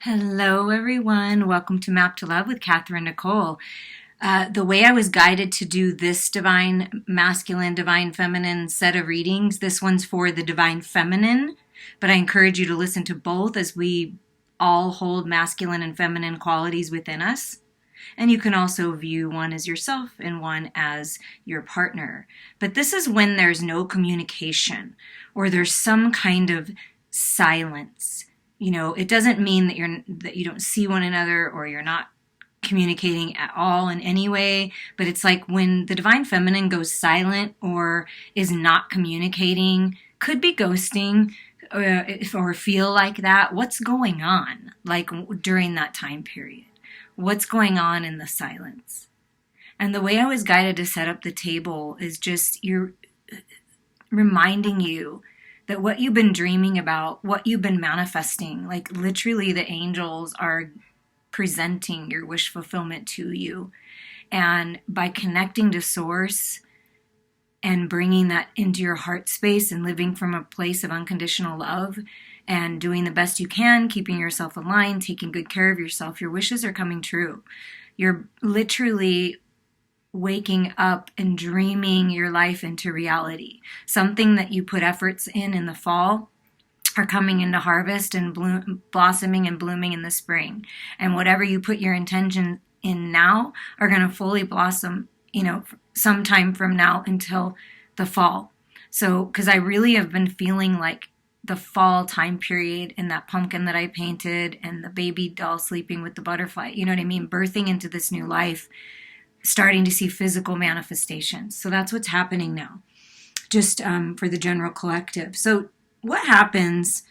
Hello, everyone. Welcome to Map to Love with Katherine Nichole. The way I was guided to do this divine masculine, divine feminine set of readings, this one's for the divine feminine, but I encourage you to listen to both as we all hold masculine and feminine qualities within us. And you can also view one as yourself and one as your partner. But this is when there's no communication or there's some kind of silence. You know, it doesn't mean that you don't see one another or you're not communicating at all in any way, but it's like when the divine feminine goes silent or is not communicating, could be ghosting, or feel like that. What's going on, like during that time period? What's going on in the silence? And the way I was guided to set up the table is just you're reminding you that what you've been dreaming about, what you've been manifesting, like literally the angels are presenting your wish fulfillment to you. And by connecting to source and bringing that into your heart space and living from a place of unconditional love and doing the best you can, keeping yourself aligned, taking good care of yourself, your wishes are coming true. You're literally waking up and dreaming your life into reality. Something that you put efforts in the fall are coming into harvest and blossoming and blooming in the spring. And whatever you put your intention in now are going to fully blossom, sometime from now until the fall. So, because I really have been feeling like the fall time period and that pumpkin that I painted and the baby doll sleeping with the butterfly, you know what I mean? Birthing into this new life, starting to see physical manifestations. So that's what's happening now, just for the general collective. So what happens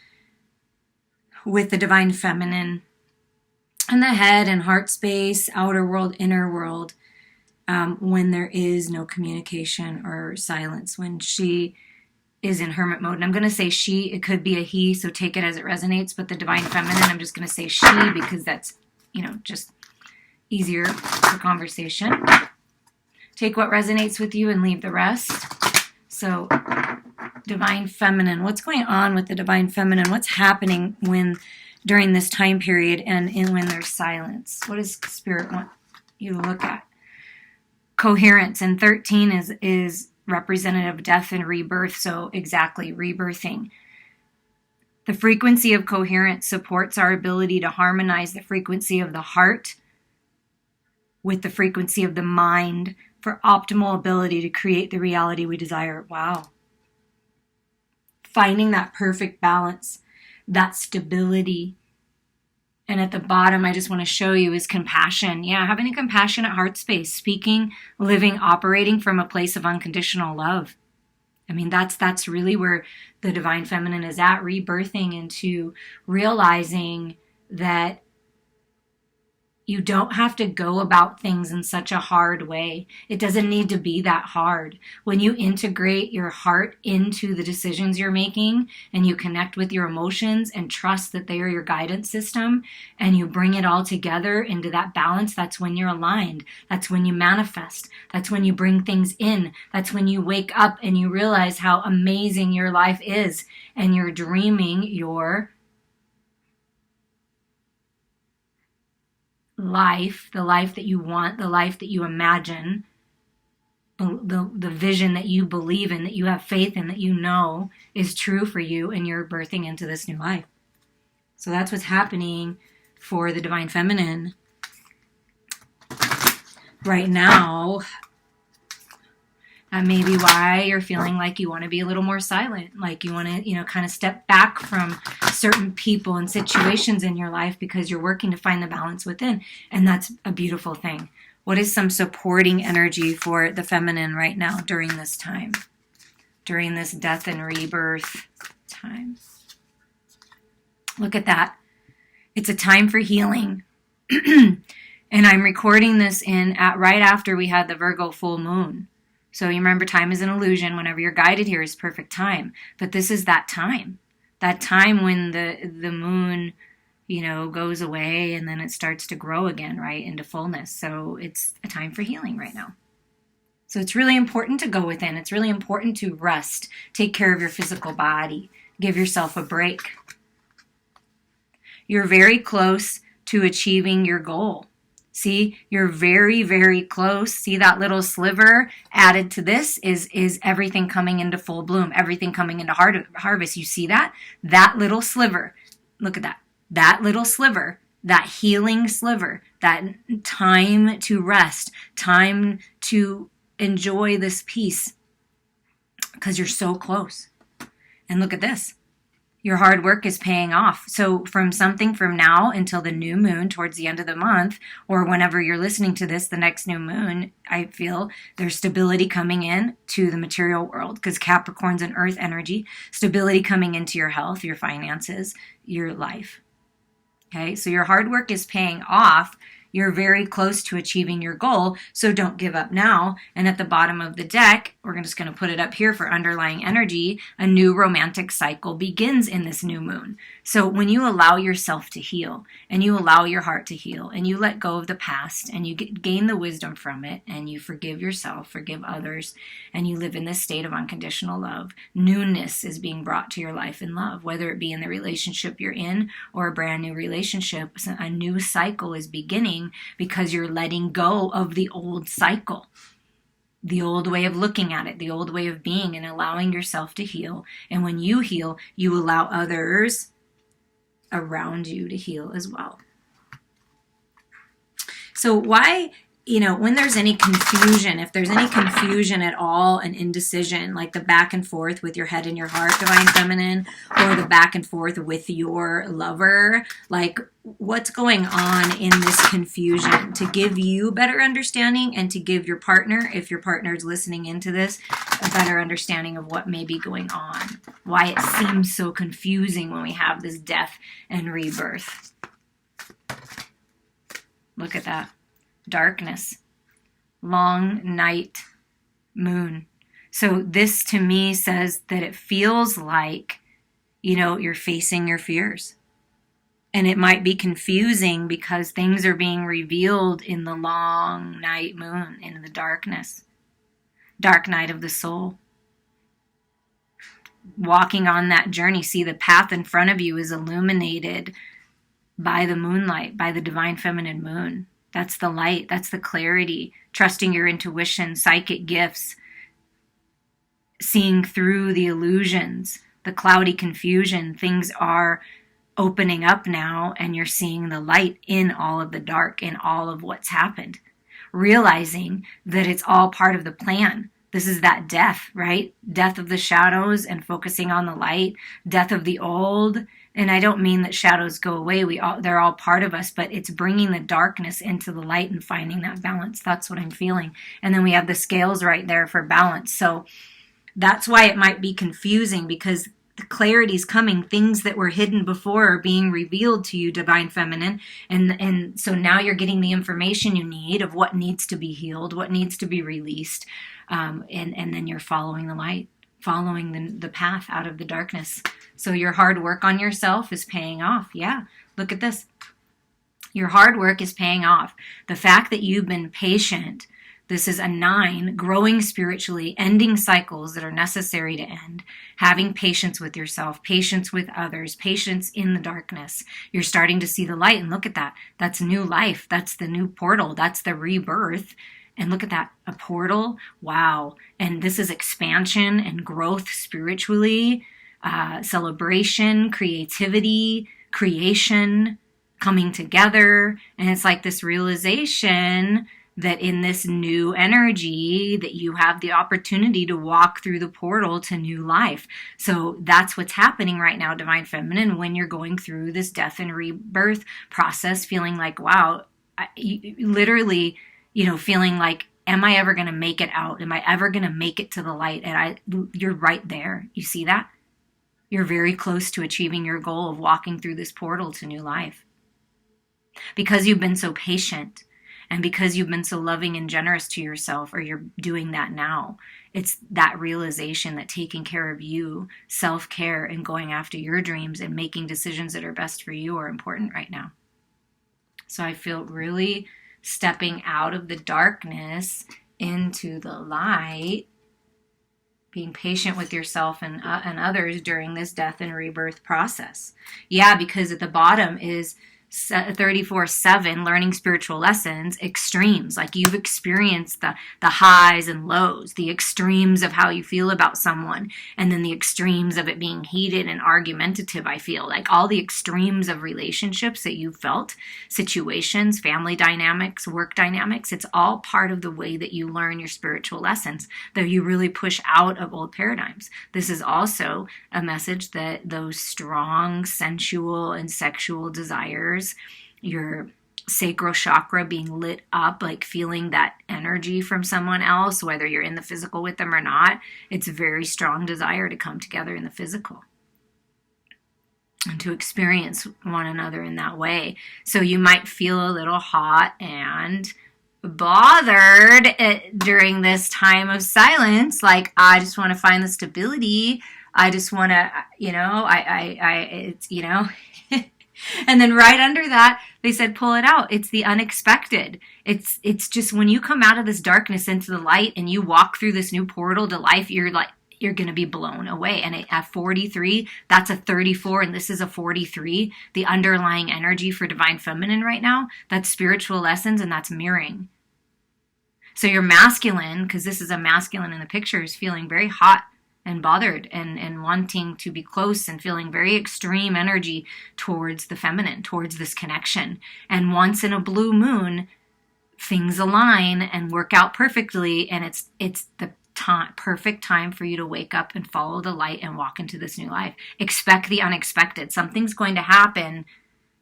with the divine feminine and the head and heart space, outer world, inner world, when there is no communication or silence, when she is in hermit mode? And I'm going to say she, it could be a he, so take it as it resonates, but the divine feminine, I'm just going to say she because that's, just easier for conversation. Take what resonates with you and leave the rest. So, divine feminine. What's going on with the divine feminine? What's happening during this time period and when there's silence? What does Spirit want you to look at? Coherence. And 13 is representative of death and rebirth. So exactly, rebirthing. The frequency of coherence supports our ability to harmonize the frequency of the heart with the frequency of the mind for optimal ability to create the reality we desire. Wow. Finding that perfect balance, that stability. And at the bottom, I just want to show you is compassion. Yeah, having a compassionate heart space, speaking, living, operating from a place of unconditional love. I mean, that's really where the divine feminine is at, rebirthing into realizing that you don't have to go about things in such a hard way. It doesn't need to be that hard. When you integrate your heart into the decisions you're making and you connect with your emotions and trust that they are your guidance system and you bring it all together into that balance, that's when you're aligned. That's when you manifest. That's when you bring things in. That's when you wake up and you realize how amazing your life is and you're dreaming your life, the life that you want, the life that you imagine, the vision that you believe in, that you have faith in, that you know is true for you, and you're birthing into this new life. So that's what's happening for the divine feminine right now. That may be why you're feeling like you want to be a little more silent, like you want to, kind of step back from certain people and situations in your life because you're working to find the balance within. And that's a beautiful thing. What is some supporting energy for the feminine right now during this time, during this death and rebirth time? Look at that. It's a time for healing. And I'm recording this right after we had the Virgo full moon. So you remember, time is an illusion. Whenever you're guided here is perfect time. But this is that time when the moon, goes away and then it starts to grow again, right, into fullness. So it's a time for healing right now. So it's really important to go within. It's really important to rest, take care of your physical body, give yourself a break. You're very close to achieving your goal. See, you're very, very close. See that little sliver added to this is everything coming into full bloom, everything coming into harvest. You see that? That little sliver. Look at that. That little sliver, that healing sliver, that time to rest, time to enjoy this peace, because you're so close. And look at this. Your hard work is paying off. So from now until the new moon towards the end of the month, or whenever you're listening to this, the next new moon, I feel there's stability coming in to the material world, because Capricorn's an earth energy, stability coming into your health, your finances, your life. Okay, so your hard work is paying off. You're very close to achieving your goal, so don't give up now. And at the bottom of the deck, we're just going to put it up here for underlying energy, a new romantic cycle begins in this new moon. So when you allow yourself to heal, and you allow your heart to heal, and you let go of the past, and you gain the wisdom from it, and you forgive yourself, forgive others, and you live in this state of unconditional love, newness is being brought to your life in love, whether it be in the relationship you're in or a brand new relationship. A new cycle is beginning, because you're letting go of the old cycle, the old way of looking at it, the old way of being, and allowing yourself to heal. And when you heal, you allow others around you to heal as well. So why, when there's any confusion, if there's any confusion at all, an indecision, like the back and forth with your head and your heart, Divine Feminine, or the back and forth with your lover, like what's going on in this confusion, to give you better understanding and to give your partner, if your partner is listening into this, a better understanding of what may be going on, why it seems so confusing when we have this death and rebirth. Look at that. Darkness. Long night moon. So this to me says that it feels like, you're facing your fears. And it might be confusing because things are being revealed in the long night moon, in the darkness. Dark night of the soul. Walking on that journey, see the path in front of you is illuminated by the moonlight, by the Divine Feminine moon. That's the light, that's the clarity, trusting your intuition, psychic gifts, seeing through the illusions, the cloudy confusion. Things are opening up now, and you're seeing the light in all of the dark, in all of what's happened. Realizing that it's all part of the plan. This is that death, right? Death of the shadows and focusing on the light, death of the old. And I don't mean that shadows go away. They're all part of us, but it's bringing the darkness into the light and finding that balance. That's what I'm feeling. And then we have the scales right there for balance. So that's why it might be confusing, because the clarity is coming. Things that were hidden before are being revealed to you, Divine Feminine. And so now you're getting the information you need of what needs to be healed, what needs to be released. And then you're following the light, following the path out of the darkness. So your hard work on yourself is paying off. Yeah, look at this. Your hard work is paying off. The fact that you've been patient, this is a 9, growing spiritually, ending cycles that are necessary to end, having patience with yourself, patience with others, patience in the darkness. You're starting to see the light, and look at that. That's new life. That's the new portal. That's the rebirth. And look at that, a portal. Wow. And this is expansion and growth spiritually, celebration, creativity, creation, coming together. And it's like this realization that in this new energy that you have the opportunity to walk through the portal to new life. So that's what's happening right now, Divine Feminine, when you're going through this death and rebirth process, feeling like, wow, literally, feeling like, am I ever going to make it out? Am I ever going to make it to the light? And you're right there. You see that? You're very close to achieving your goal of walking through this portal to new life. Because you've been so patient, and because you've been so loving and generous to yourself, or you're doing that now, it's that realization that taking care of you, self-care, and going after your dreams and making decisions that are best for you are important right now. So I feel really stepping out of the darkness into the light, Being patient with yourself and others during this death and rebirth process. Yeah, because at the bottom is 34/7, learning spiritual lessons, extremes. Like you've experienced the highs and lows, the extremes of how you feel about someone, and then the extremes of it being heated and argumentative. I feel like all the extremes of relationships that you've felt, situations, family dynamics, work dynamics, it's all part of the way that you learn your spiritual lessons, that you really push out of old paradigms. This is also a message that those strong sensual and sexual desires, your sacral chakra being lit up, like feeling that energy from someone else, whether you're in the physical with them or not, it's a very strong desire to come together in the physical and to experience one another in that way. So you might feel a little hot and bothered during this time of silence, like I just want to find the stability. I just want to, it's, and then right under that, they said, pull it out. It's the unexpected. It's just when you come out of this darkness into the light and you walk through this new portal to life, you're going to be blown away. And at 43, that's a 34, and this is a 43. The underlying energy for Divine Feminine right now, that's spiritual lessons, and that's mirroring. So your masculine, because this is a masculine in the picture, is feeling very hot and bothered and wanting to be close and feeling very extreme energy towards the feminine, towards this connection. And once in a blue moon, things align and work out perfectly, and it's the perfect time for you to wake up and follow the light and walk into this new life. Expect the unexpected. Something's going to happen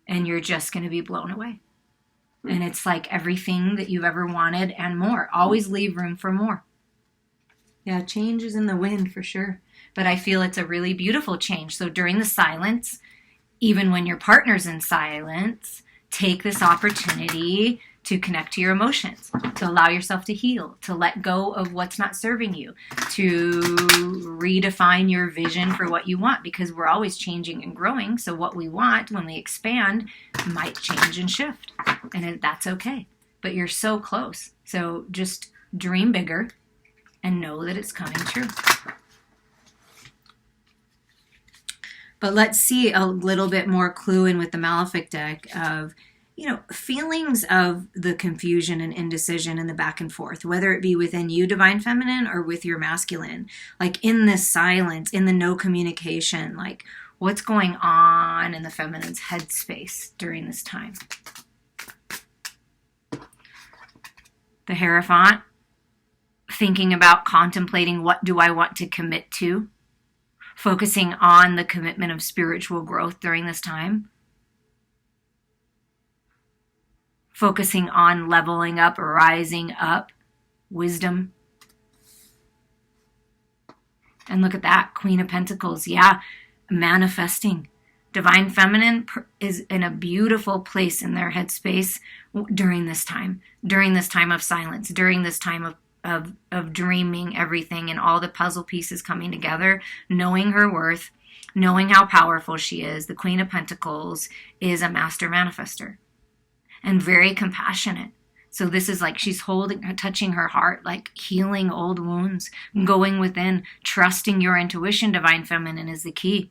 and you're just going to be blown away. And it's like everything that you've ever wanted and more. Always leave room for more. Yeah, change is in the wind for sure. But I feel it's a really beautiful change. So during the silence, even when your partner's in silence, take this opportunity to connect to your emotions, to allow yourself to heal, to let go of what's not serving you, to redefine your vision for what you want, because we're always changing and growing. So what we want when we expand might change and shift, and that's okay. But you're so close. So just dream bigger and know that it's coming true. But let's see a little bit more clue in with the Malefic deck of, feelings of the confusion and indecision and the back and forth, whether it be within you, Divine Feminine, or with your masculine. Like in this silence, in the no communication, like what's going on in the feminine's headspace during this time. The Hierophant, thinking about, contemplating, what do I want to commit to? Focusing on the commitment of spiritual growth during this time. Focusing on leveling up, rising up, wisdom. And look at that, Queen of Pentacles. Yeah, manifesting. Divine Feminine is in a beautiful place in their headspace during this time of silence, during this time of dreaming everything and all the puzzle pieces coming together, knowing her worth, knowing how powerful she is. The Queen of Pentacles is a master manifester and very compassionate. So this is like she's touching her heart, like healing old wounds, going within, trusting your intuition, Divine Feminine, is the key.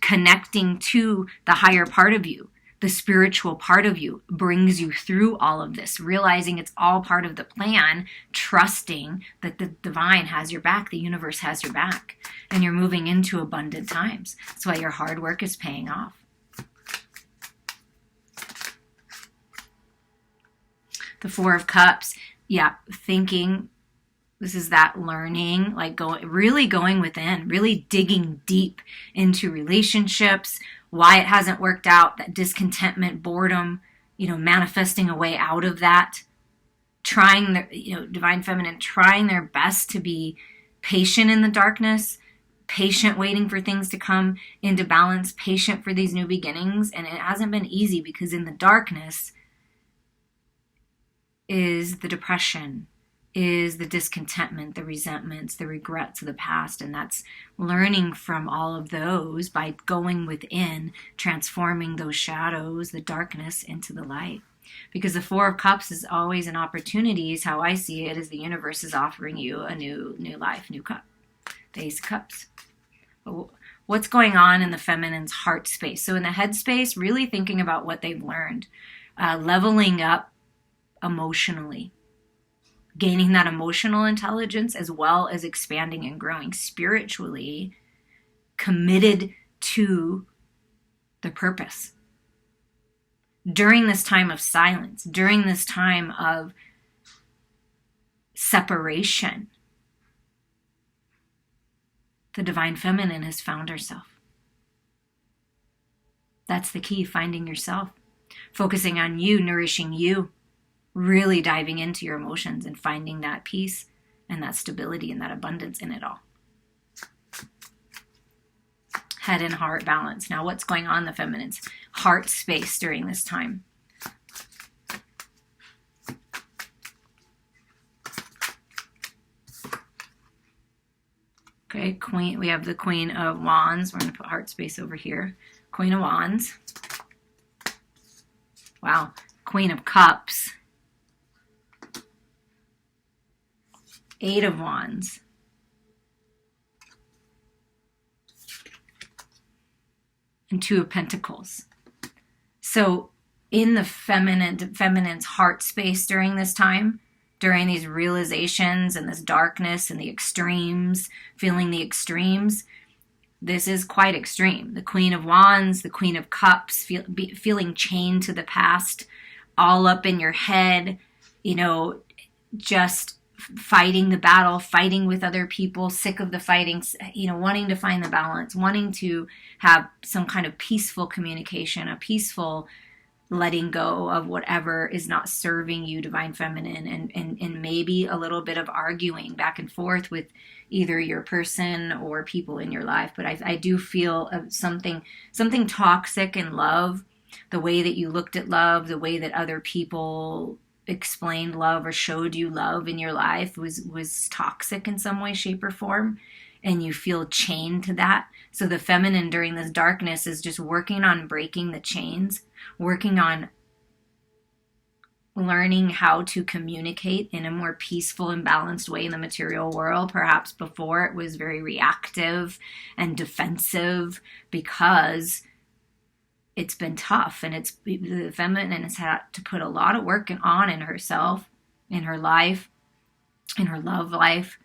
Connecting to the higher part of you, the spiritual part of you, brings you through all of this, realizing it's all part of the plan, trusting that the divine has your back, the universe has your back, and you're moving into abundant times. That's why your hard work is paying off. The Four of Cups, yeah, thinking, this is that learning, like really going within, really digging deep into relationships, why it hasn't worked out, that discontentment, boredom, manifesting a way out of that, trying, Divine Feminine, trying their best to be patient in the darkness, patient waiting for things to come into balance, patient for these new beginnings. And it hasn't been easy because in the darkness is the depression, is the discontentment, the resentments, the regrets of the past. And that's learning from all of those by going within, transforming those shadows, the darkness, into the light. Because the Four of Cups is always an opportunity, is how I see it, as the universe is offering you a new life, new cup. The Ace of Cups. What's going on in the feminine's heart space? So in the head space, really thinking about what they've learned, leveling up emotionally, gaining that emotional intelligence, as well as expanding and growing spiritually, committed to the purpose. During this time of silence, during this time of separation, the divine feminine has found herself. That's the key, finding yourself, focusing on you, nourishing you, really diving into your emotions and finding that peace and that stability and that abundance in it all. Head and heart balance. Now, what's going on in the feminine's heart space during this time? Okay, Queen. We have the Queen of Wands. We're going to put heart space over here. Queen of Wands. Wow. Queen of Cups. Eight of Wands. And Two of Pentacles. So in the feminine's heart space during this time, during these realizations and this darkness and the extremes, feeling the extremes, this is quite extreme. The Queen of Wands, the Queen of Cups, feeling chained to the past, all up in your head, just fighting the battle, fighting with other people, sick of the fighting, wanting to find the balance, wanting to have some kind of peaceful communication, a peaceful letting go of whatever is not serving you, divine feminine, and maybe a little bit of arguing back and forth with either your person or people in your life. But I do feel something toxic in love, the way that you looked at love, the way that other people explained love or showed you love in your life was toxic in some way, shape, or form, and you feel chained to that. So the feminine during this darkness is just working on breaking the chains, working on learning how to communicate in a more peaceful and balanced way in the material world. Perhaps before it was very reactive and defensive because it's been tough, and the feminine has had to put a lot of work on in herself, in her life, in her love life,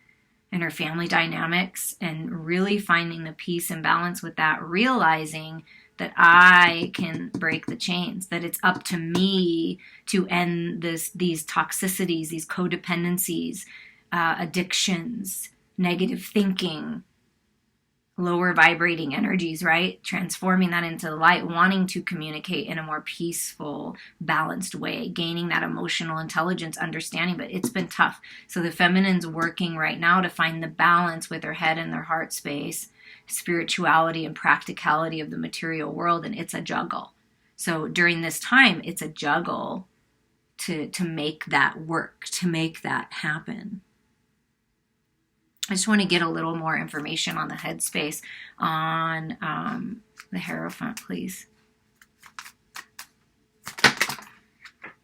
in her family dynamics, and really finding the peace and balance with that, realizing that I can break the chains, that it's up to me to end these toxicities, these codependencies, addictions, negative thinking, lower vibrating energies, right? Transforming that into the light, wanting to communicate in a more peaceful, balanced way, gaining that emotional intelligence, understanding, but it's been tough. So the feminine's working right now to find the balance with their head and their heart space, spirituality and practicality of the material world, and it's a juggle. So during this time, it's a juggle to make that work, to make that happen. I just want to get a little more information on the headspace on the Hierophant, please.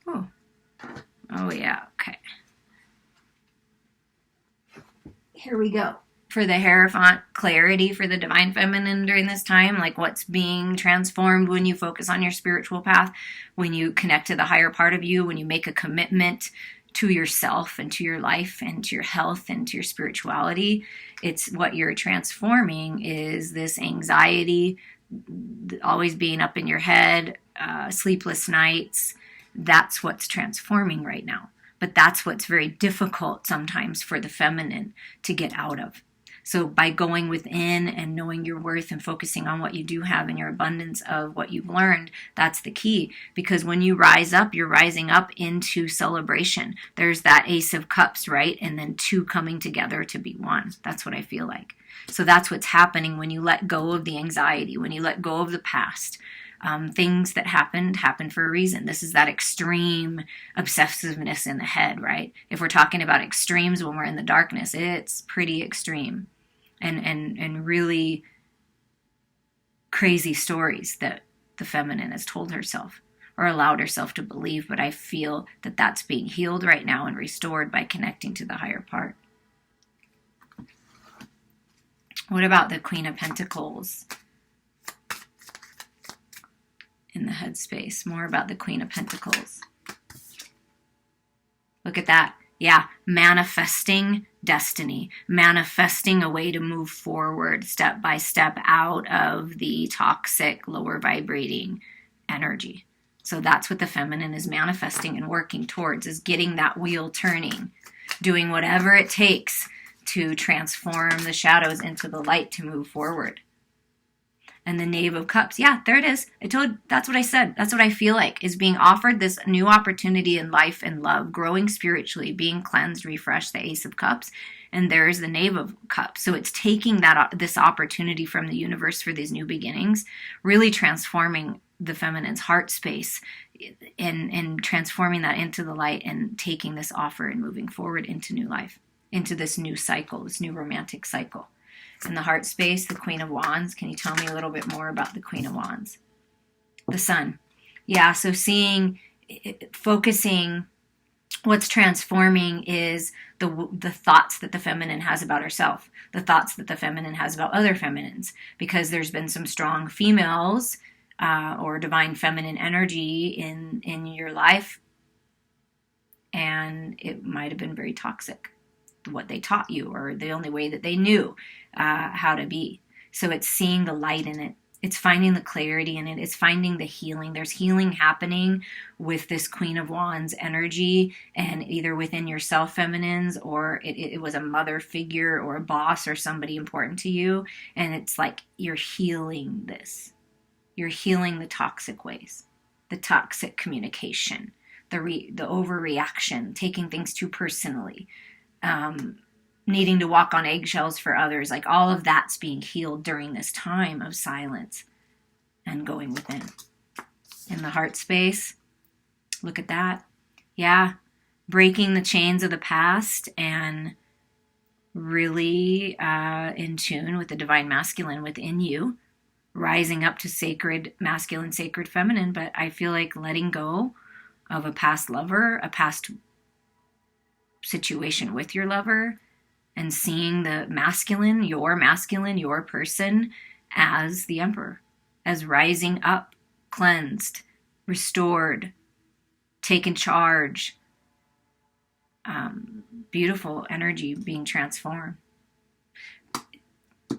Oh yeah, okay. Here we go. For the Hierophant, clarity for the divine feminine during this time, like what's being transformed when you focus on your spiritual path, when you connect to the higher part of you, when you make a commitment to yourself and to your life and to your health and to your spirituality. It's what you're transforming is this anxiety, always being up in your head, sleepless nights. That's what's transforming right now. But that's what's very difficult sometimes for the feminine to get out of. So by going within and knowing your worth and focusing on what you do have and your abundance of what you've learned, that's the key. Because when you rise up, you're rising up into celebration. There's that Ace of Cups, right? And then two coming together to be one. That's what I feel like. So that's what's happening when you let go of the anxiety, when you let go of the past. Things that happened for a reason. This is that extreme obsessiveness in the head, right? If we're talking about extremes when we're in the darkness, it's pretty extreme. And really crazy stories that the feminine has told herself or allowed herself to believe. But I feel that that's being healed right now and restored by connecting to the higher part. What about the Queen of Pentacles in the headspace? More about the Queen of Pentacles. Look at that. Yeah, manifesting destiny, manifesting a way to move forward step by step out of the toxic, lower vibrating energy. So that's what the feminine is manifesting and working towards, is getting that wheel turning, doing whatever it takes to transform the shadows into the light to move forward. And the Knave of Cups. Yeah, there it is. That's what I said. That's what I feel like is being offered, this new opportunity in life and love, growing spiritually, being cleansed, refreshed, the Ace of Cups. And there's the Knave of Cups. So it's taking this opportunity from the universe for these new beginnings, really transforming the feminine's heart space and transforming that into the light and taking this offer and moving forward into new life, into this new cycle, this new romantic cycle. In the heart space, the Queen of Wands. Can you tell me a little bit more about the Queen of Wands? The Sun. Yeah, so focusing, what's transforming is the thoughts that the feminine has about herself, the thoughts that the feminine has about other feminines, because there's been some strong females or divine feminine energy in your life, and it might have been very toxic, what they taught you, or the only way that they knew how to be. So it's seeing the light in it. It's finding the clarity in it. It's finding the healing. There's healing happening with this Queen of Wands energy, and either within yourself, feminines, or it was a mother figure or a boss or somebody important to you. And it's like you're healing this. You're healing the toxic ways, the toxic communication, the overreaction, taking things too personally, needing to walk on eggshells for others. Like all of that's being healed during this time of silence and going within. In the heart space, look at that. Yeah, breaking the chains of the past and really in tune with the divine masculine within you, rising up to sacred masculine, sacred feminine. But I feel like letting go of a past lover, a past situation with your lover, and seeing the masculine, your person, as the Emperor, as rising up, cleansed, restored, taken charge, beautiful energy being transformed.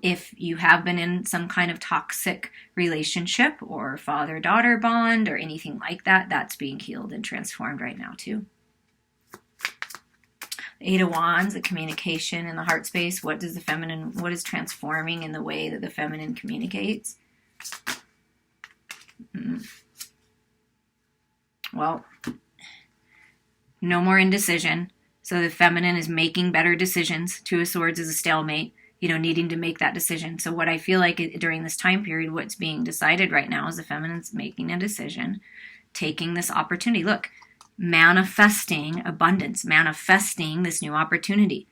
If you have been in some kind of toxic relationship or father-daughter bond or anything like that, that's being healed and transformed right now too. Eight of Wands, the communication in the heart space. What is transforming in the way that the feminine communicates? Well, no more indecision. So the feminine is making better decisions. Two of Swords is a stalemate, needing to make that decision. So what I feel like during this time period, what's being decided right now is the feminine's making a decision, taking this opportunity. Look, manifesting abundance, manifesting this new opportunity,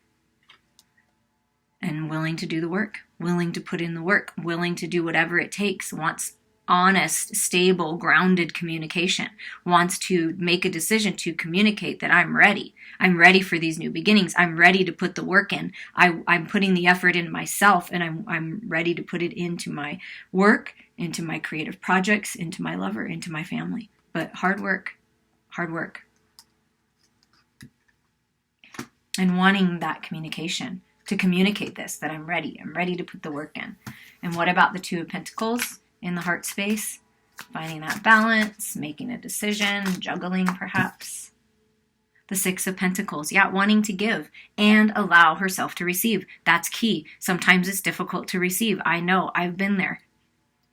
and willing to do the work, willing to put in the work, willing to do whatever it takes, wants honest, stable, grounded communication, wants to make a decision to communicate that I'm ready. I'm ready for these new beginnings. I'm ready to put the work in. I'm putting the effort in myself, and I'm ready to put it into my work, into my creative projects, into my lover, into my family. But hard work. And wanting that communication, to communicate this, that I'm ready to put the work in. And what about the Two of Pentacles in the heart space? Finding that balance, making a decision, juggling perhaps. The Six of Pentacles, wanting to give and allow herself to receive. That's key. Sometimes it's difficult to receive. I know, I've been there.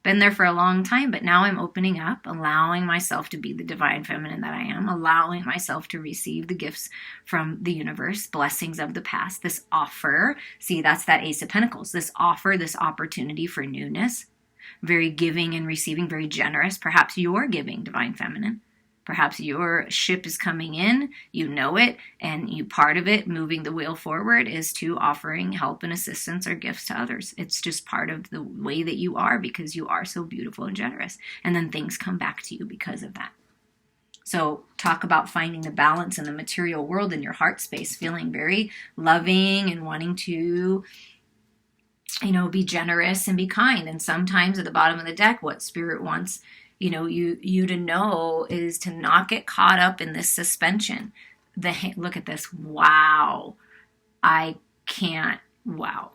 Been there for a long time, but now I'm opening up, allowing myself to be the divine feminine that I am, allowing myself to receive the gifts from the universe, blessings of the past, this offer. See, that's that Ace of Pentacles, this offer, this opportunity for newness, very giving and receiving, very generous. Perhaps you're giving, divine feminine. Perhaps your ship is coming in, you know it, and part of it, moving the wheel forward, is to offering help and assistance or gifts to others. It's just part of the way that you are, because you are so beautiful and generous. And then things come back to you because of that. So talk about finding the balance in the material world in your heart space, feeling very loving and wanting to be generous and be kind. And sometimes at the bottom of the deck, what Spirit wants, you to know is to not get caught up in this suspension. Look at this. Wow. I can't. Wow.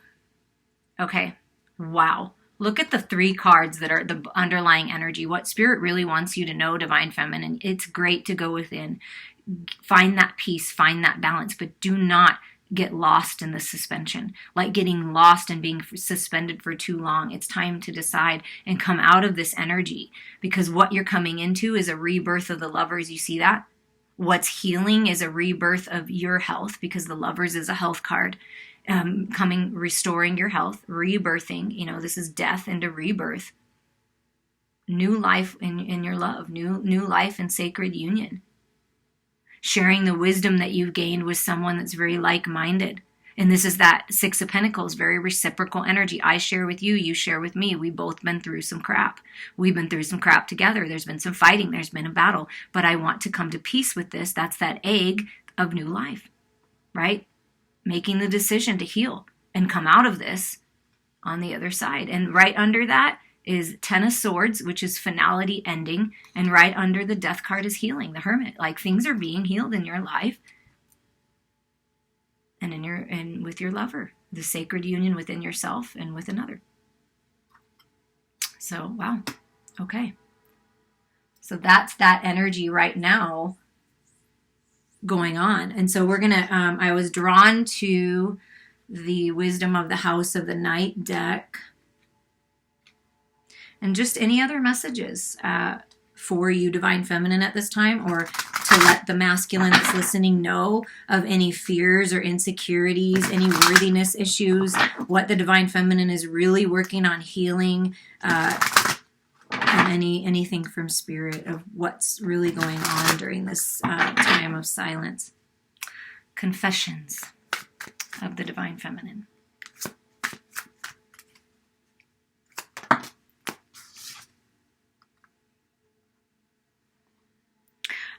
Okay. Wow. Look at the 3 cards that are the underlying energy. What Spirit really wants you to know, Divine Feminine. It's great to go within. Find that peace, find that balance, but do not get lost in the suspension. Like getting lost and being suspended for too long. It's time to decide and come out of this energy, because what you're coming into is a rebirth of the Lovers. You see that? What's healing is a rebirth of your health, because the Lovers is a health card. Restoring your health, rebirthing. This is death into rebirth. New life in your love, new life in sacred union. Sharing the wisdom that you've gained with someone that's very like-minded. And this is that 6 of Pentacles, very reciprocal energy. I share with you, you share with me. We've both been through some crap. We've been through some crap together. There's been some fighting. There's been a battle. But I want to come to peace with this. That's that egg of new life, right? Making the decision to heal and come out of this on the other side. And right under that is 10 of Swords, which is finality, ending. And right under the Death card is healing, the Hermit. Like things are being healed in your life and with your lover, the sacred union within yourself and with another. So, wow. Okay. So that's that energy right now going on. And so we're going to, I was drawn to the Wisdom of the House of the Night deck. And just any other messages for you, Divine Feminine, at this time, or to let the masculine that's listening know of any fears or insecurities, any worthiness issues, what the Divine Feminine is really working on healing, and anything from Spirit of what's really going on during this time of silence. Confessions of the Divine Feminine.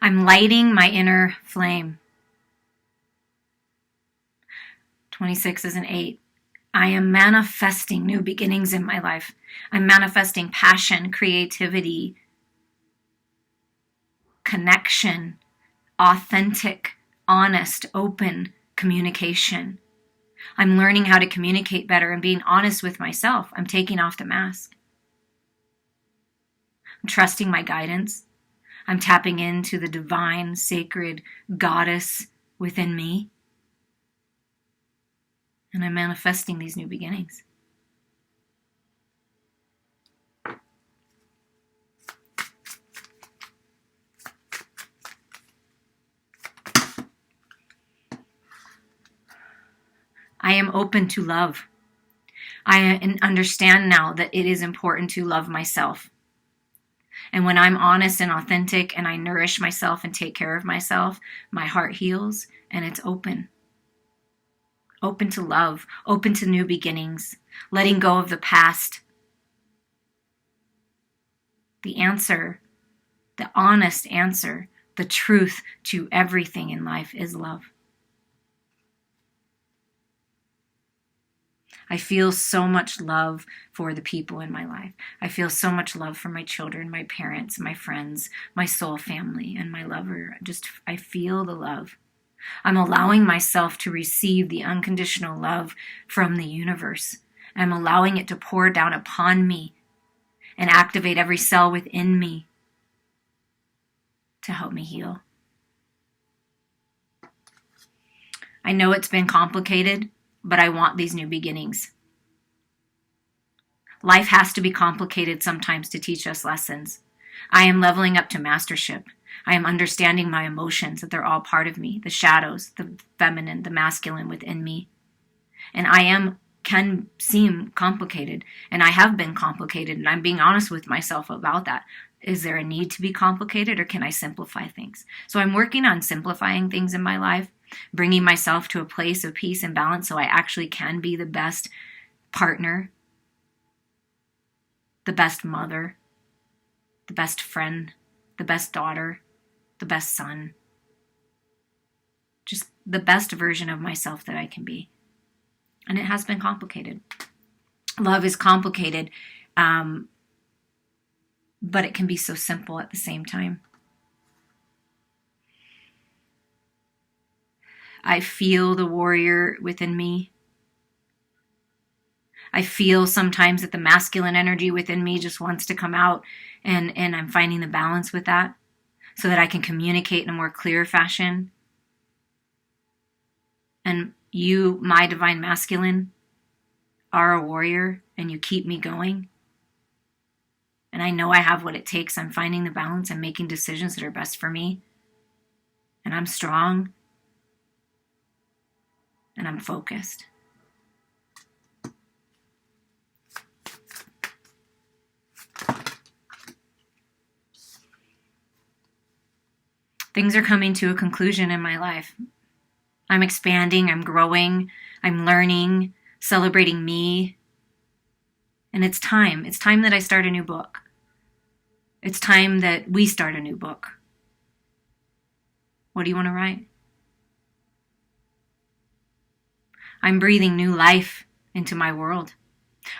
I'm lighting my inner flame. 26 is an 8. I am manifesting new beginnings in my life. I'm manifesting passion, creativity, connection, authentic, honest, open communication. I'm learning how to communicate better and being honest with myself. I'm taking off the mask. I'm trusting my guidance. I'm tapping into the divine, sacred goddess within me. And I'm manifesting these new beginnings. I am open to love. I understand now that it is important to love myself. And when I'm honest and authentic and I nourish myself and take care of myself, my heart heals and it's open. Open to love, open to new beginnings, letting go of the past. The answer, the honest answer, the truth to everything in life is love. I feel so much love for the people in my life. I feel so much love for my children, my parents, my friends, my soul family, and my lover. I feel the love. I'm allowing myself to receive the unconditional love from the universe. I'm allowing it to pour down upon me and activate every cell within me to help me heal. I know it's been complicated, but I want these new beginnings. Life has to be complicated sometimes to teach us lessons. I am leveling up to mastership. I am understanding my emotions, that they're all part of me, the shadows, the feminine, the masculine within me. And can seem complicated, and I have been complicated, and I'm being honest with myself about that. Is there a need to be complicated, or can I simplify things? So I'm working on simplifying things in my life, bringing myself to a place of peace and balance so I actually can be the best partner, the best mother, the best friend, the best daughter, the best son. Just the best version of myself that I can be. And it has been complicated. Love is complicated, but it can be so simple at the same time. I feel the warrior within me. I feel sometimes that the masculine energy within me just wants to come out, and I'm finding the balance with that so that I can communicate in a more clear fashion. And you, my divine masculine, are a warrior, and you keep me going. And I know I have what it takes. I'm finding the balance. I'm making decisions that are best for me. And I'm strong. And I'm focused. Things are coming to a conclusion in my life. I'm expanding, I'm growing, I'm learning, celebrating me. And it's time. It's time that I start a new book. It's time that we start a new book. What do you want to write? I'm breathing new life into my world.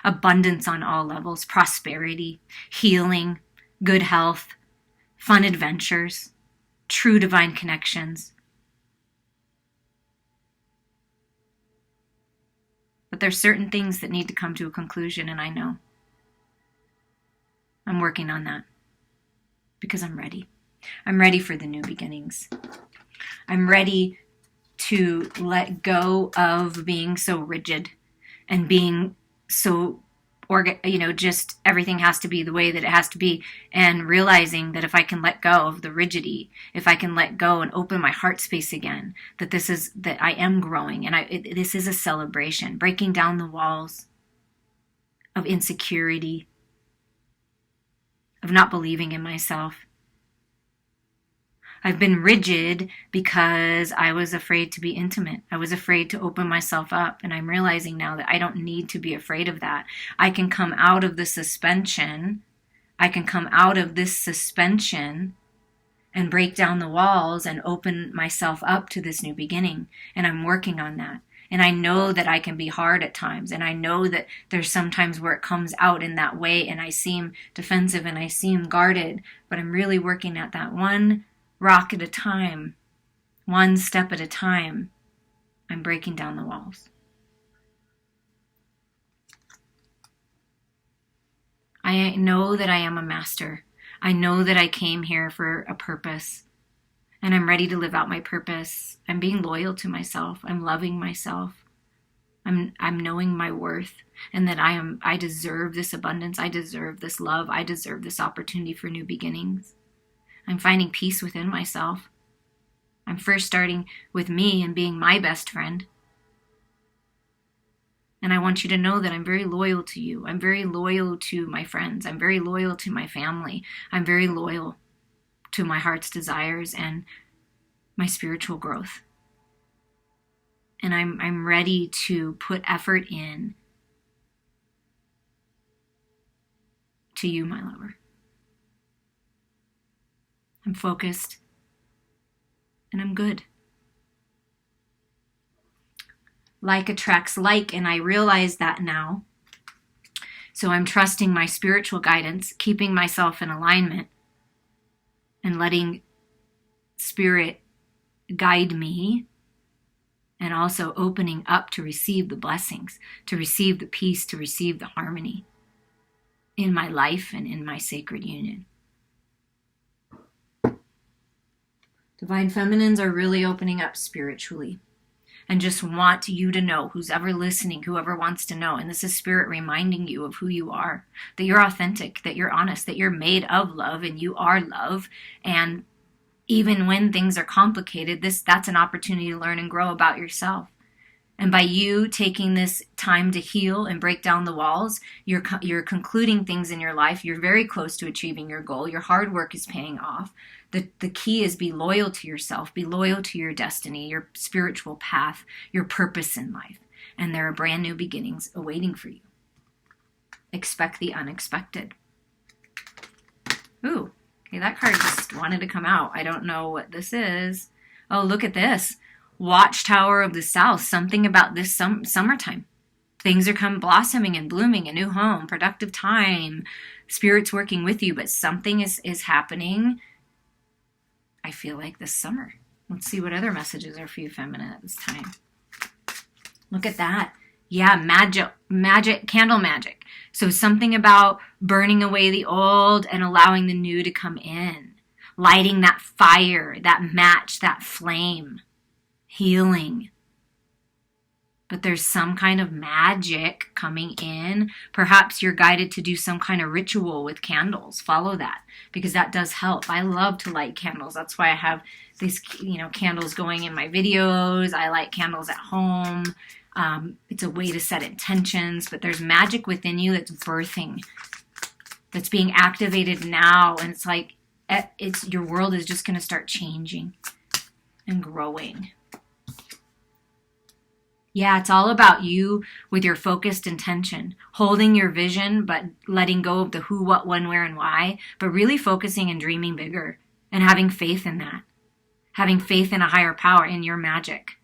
Abundance on all levels, prosperity, healing, good health, fun adventures, true divine connections. But there's certain things that need to come to a conclusion, and I know. I'm working on that because I'm ready. I'm ready for the new beginnings. I'm ready to let go of being so rigid and being so just everything has to be the way that it has to be, and realizing that if I can let go of the rigidity, if I can let go and open my heart space again, that I am growing, and this is a celebration, breaking down the walls of insecurity, of not believing in myself. I've been rigid because I was afraid to be intimate. I was afraid to open myself up. And I'm realizing now that I don't need to be afraid of that. I can come out of the suspension. I can come out of this suspension and break down the walls and open myself up to this new beginning. And I'm working on that. And I know that I can be hard at times. And I know that there's sometimes where it comes out in that way and I seem defensive and I seem guarded. But I'm really working at that one rock at a time, one step at a time. I'm breaking down the walls. I know that I am a master. I know that I came here for a purpose, and I'm ready to live out my purpose. I'm being loyal to myself. I'm loving myself. I'm knowing my worth, and that I deserve this abundance. I deserve this love. I deserve this opportunity for new beginnings. I'm finding peace within myself. I'm first starting with me and being my best friend. And I want you to know that I'm very loyal to you. I'm very loyal to my friends. I'm very loyal to my family. I'm very loyal to my heart's desires and my spiritual growth. And I'm ready to put effort in to you, my lover. I'm focused, and I'm good. Like attracts like, and I realize that now. So I'm trusting my spiritual guidance, keeping myself in alignment, and letting Spirit guide me, and also opening up to receive the blessings, to receive the peace, to receive the harmony in my life and in my sacred union. Divine feminines are really opening up spiritually and just want you to know, who's ever listening, whoever wants to know, and this is Spirit reminding you of who you are, that you're authentic, that you're honest, that you're made of love and you are love. And even when things are complicated, that's an opportunity to learn and grow about yourself. And by you taking this time to heal and break down the walls, you're concluding things in your life. You're very close to achieving your goal. Your hard work is paying off. The key is be loyal to yourself. Be loyal to your destiny, your spiritual path, your purpose in life. And there are brand new beginnings awaiting for you. Expect the unexpected. Ooh, okay, that card just wanted to come out. I don't know what this is. Oh, look at this. Watchtower of the South, something about this summertime. Things are blossoming and blooming, a new home, productive time, Spirit's working with you, but something is happening, I feel like, this summer. Let's see what other messages are for you, feminine, at this time. Look at that. Yeah, magic, candle magic. So something about burning away the old and allowing the new to come in. Lighting that fire, that match, that flame. Healing. But there's some kind of magic coming in. Perhaps you're guided to do some kind of ritual with candles. Follow that, because that does help. I love to light candles. That's why I have these, candles going in my videos. I light candles at home. It's a way to set intentions, but there's magic within you that's birthing, that's being activated now. And it's like, your world is just going to start changing and growing. Yeah, it's all about you with your focused intention, holding your vision, but letting go of the who, what, when, where, and why, but really focusing and dreaming bigger and having faith in that, having faith in a higher power, in your magic.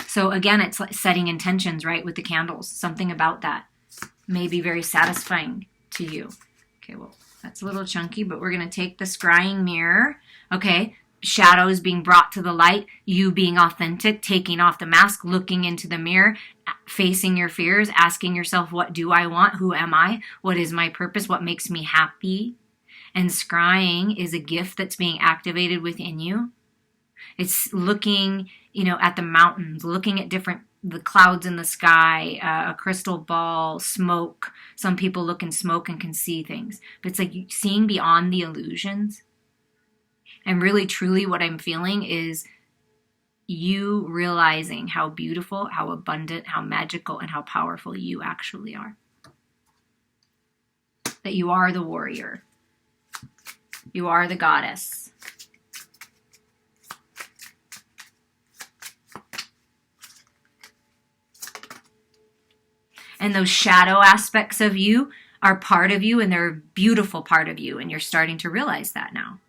So again, it's like setting intentions, right, with the candles. Something about that may be very satisfying to you. Okay, well, that's a little chunky, but we're going to take the scrying mirror. Okay, shadows being brought to the light, you being authentic, taking off the mask, looking into the mirror, facing your fears, asking yourself, what do I want? Who am I? What is my purpose? What makes me happy? And scrying is a gift that's being activated within you. It's looking, at the mountains, looking at the clouds in the sky, a crystal ball, smoke. Some people look in smoke and can see things. But it's like seeing beyond the illusions. And really, truly, what I'm feeling is you realizing how beautiful, how abundant, how magical, and how powerful you actually are. That you are the warrior. You are the goddess. And those shadow aspects of you are part of you, and they're a beautiful part of you, and you're starting to realize that now.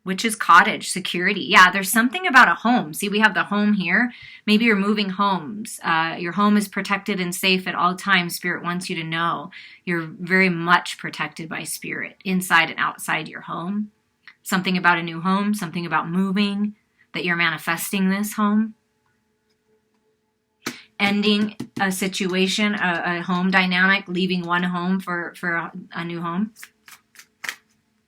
Which is cottage, security. Yeah, there's something about a home. See, we have the home here. Maybe you're moving homes. Your home is protected and safe at all times. Spirit wants you to know you're very much protected by Spirit, inside and outside your home. Something about a new home, something about moving, that you're manifesting this home. Ending a situation, a home dynamic, leaving one home for a new home.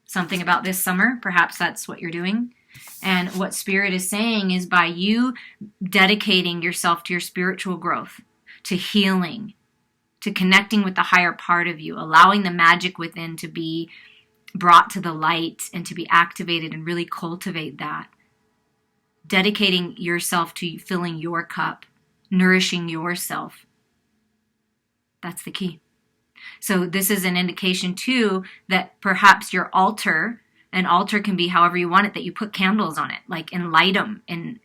Something about this summer, perhaps that's what you're doing. And what Spirit is saying is, by you dedicating yourself to your spiritual growth, to healing, to connecting with the higher part of you, allowing the magic within to be brought to the light and to be activated and really cultivate that. Dedicating yourself to filling your cup, nourishing yourself. That's the key. So this is an indication too that perhaps your altar, an altar can be however you want it, that you put candles on it, like, and light them and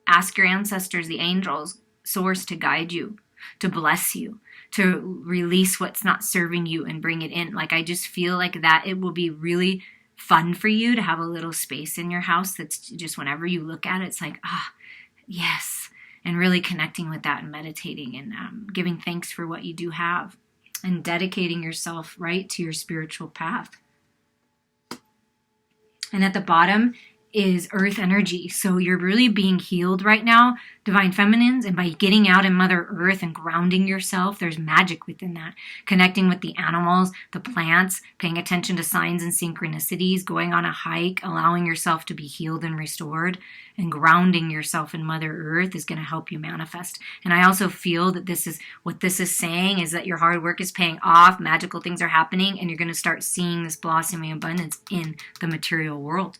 ask your ancestors, the angels, source, to guide you, to bless you, to release what's not serving you and bring it in. Like, I just feel like that it will be really fun for you to have a little space in your house that's just, whenever you look at it, it's like, yes. And really connecting with that and meditating and giving thanks for what you do have. And dedicating yourself, right, to your spiritual path. And at the bottom is earth energy. So you're really being healed right now, divine feminines, and by getting out in Mother Earth and grounding yourself, there's magic within that. Connecting with the animals, the plants, paying attention to signs and synchronicities, going on a hike, allowing yourself to be healed and restored, and grounding yourself in Mother Earth is going to help you manifest. And I also feel that this is saying is that your hard work is paying off, magical things are happening, and you're going to start seeing this blossoming abundance in the material world.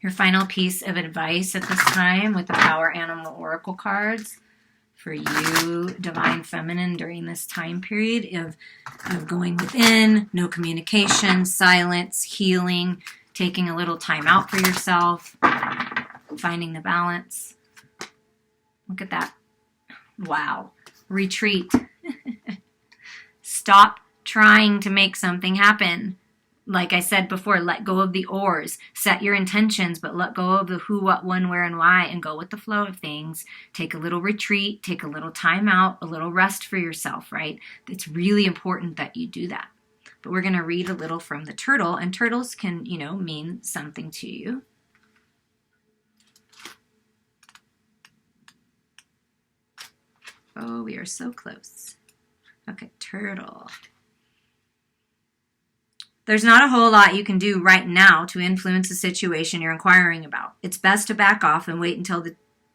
Your final piece of advice at this time with the Power Animal Oracle cards for you, Divine Feminine, during this time period of going within, no communication, silence, healing, taking a little time out for yourself, finding the balance. Look at that. Wow. Retreat. Stop trying to make something happen. like I said before, let go of the ors. Set your intentions, but let go of the who, what, when, where, and why, and go with the flow of things. Take a little retreat, take a little time out, a little rest for yourself, right? It's really important that you do that. But we're going to read a little from the turtle, and turtles can, mean something to you. Oh, we are so close. Okay, turtle. There's not a whole lot you can do right now to influence the situation you're inquiring about. It's best to back off and wait until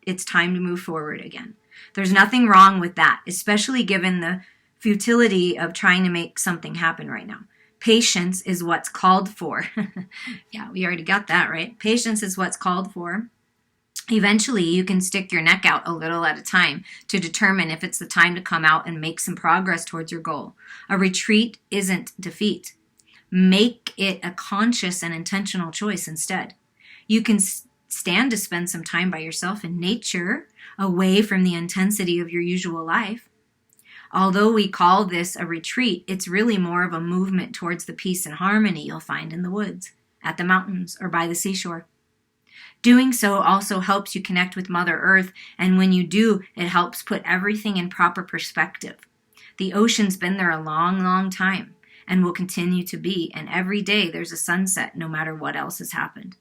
it's time to move forward again. There's nothing wrong with that, especially given the futility of trying to make something happen right now. Patience is what's called for. Yeah, we already got that, right? Patience is what's called for. Eventually, you can stick your neck out a little at a time to determine if it's the time to come out and make some progress towards your goal. A retreat isn't defeat. Make it a conscious and intentional choice instead. You can stand to spend some time by yourself in nature, away from the intensity of your usual life. Although we call this a retreat, it's really more of a movement towards the peace and harmony you'll find in the woods, at the mountains, or by the seashore. Doing so also helps you connect with Mother Earth, and when you do, it helps put everything in proper perspective. The ocean's been there a long, long time, and will continue to be, and every day there's a sunset no matter what else has happened.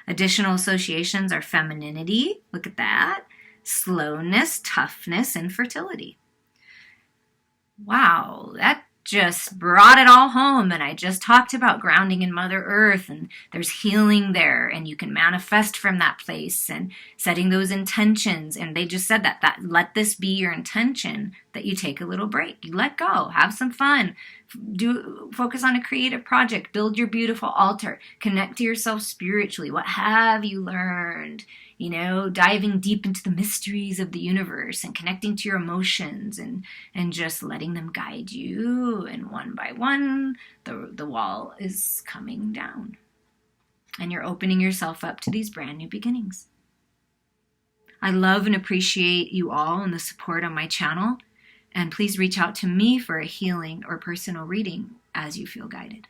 Additional associations are femininity, look at that, slowness, toughness, and fertility. Wow, that just brought it all home. And I just talked about grounding in Mother Earth, and there's healing there, and you can manifest from that place and setting those intentions. And they just said that let this be your intention, that you take a little break, you let go, have some fun, focus on a creative project, build your beautiful altar, connect to yourself spiritually. What have you learned? Diving deep into the mysteries of the universe and connecting to your emotions and just letting them guide you. And one by one, the wall is coming down. And you're opening yourself up to these brand new beginnings. I love and appreciate you all and the support on my channel. And please reach out to me for a healing or personal reading as you feel guided.